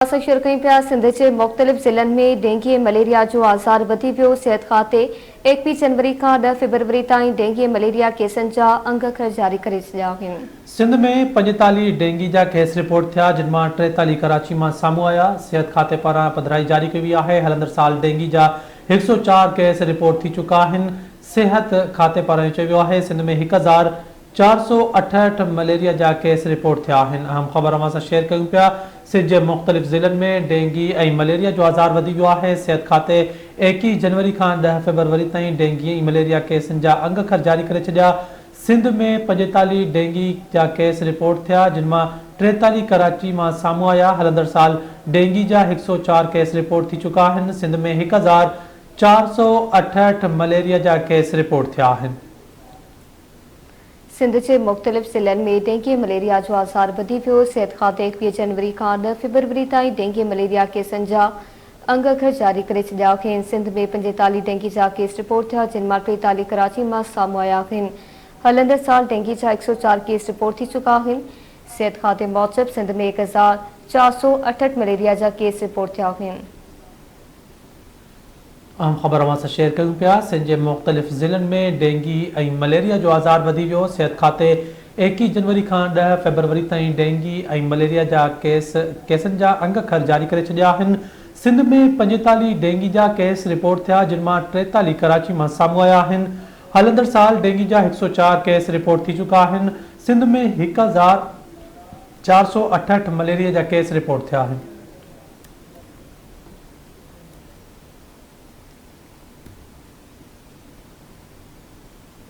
Share कई पिया सिंध के मुख़्तलिफ़ ज़िलनि में डेंगी मलेरिया जो आज़ार वधी पियो। सिहत खाते 21 जनवरी का 10 फरवरी ताईं डेंगी मलेरिया केसनि जा अंगखर जारी करे छॾिया आहिनि। सिंध में 45 डेंगी जा केस रिपोर्ट थिया, जिन मां 43 कराची मां साम्हूं आया। सिहत खाते पारां पधिराई जारी कई वई आहे। हलंदड़ साल डेंगी जा 104 केस रिपोर्ट थी चुका आहिनि। सिहत खाते पारां चयो वियो आहे सिंध में 1468 मलेरिया जा केस रिपोर्ट थिया आहिनि। अहम ख़बर अवां सां शेयर कयूं पिया। सिंध जे मुख़्तलिफ़ ज़िलनि में डेंगी ऐं मलेरिया जो आज़ार वधी वियो आहे। सिहत खाते 21 जनवरी खां 10 फरवरी ताईं डेंगी ऐं मलेरिया केसनि जा अंगखर जारी करे छॾिया। सिंध में 45 डेंगी जा केस रिपोर्ट थिया, जिन मां 43 कराची मां साम्हूं आया। हलंदड़ साल डेंगी जा 104 केस रिपोर्ट थी चुका आहिनि। सिंध में 1468 मलेरिया जा केस रिपोर्ट थिया आहिनि। सिंध के मुख़्तलिफ़ ज़िलनि में डेंगी मलेरिया जो आज़ार वधी पियो। सिहत खाते 21 जनवरी का 10 फरवरी ताईं डेंगी मलेरिया केसनि जा अंगखर जारी करे छॾिया आहिनि। सिंध में 45 डेंगी जा केस रिपोर्ट थिया, जिन मां 43 कराची मां साम्हूं आया आहिनि। हलंदड़ साल डेंगी जा 104 केस रिपोर्ट थी चुका आहिनि। सिहत खाते मूजिब सिंध में 1468 मलेरिया जा केस रिपोर्ट थिया आहिनि। अहम ख़बर अवां सां शेयर कयूं पिया। सिंध जे मुख़्तलिफ़ ज़िलनि में डेंगी ऐं मलेरिया जो आज़ार वधी वियो। सिहत खाते 21 जनवरी खां 10 फरवरी ताईं डेंगी ऐं मलेरिया जा केसनि जा अंगखर जारी करे छॾिया आहिनि। सिंध में 45 डेंगी जा केस रिपोर्ट थिया, जिन मां 43 कराची मां साम्हूं आया आहिनि। हलंदड़ साल डेंगी जा 104 केस रिपोर्ट थी चुका आहिनि। सिंध में 1468 मलेरिया जा केस रिपोर्ट थिया आहिनि।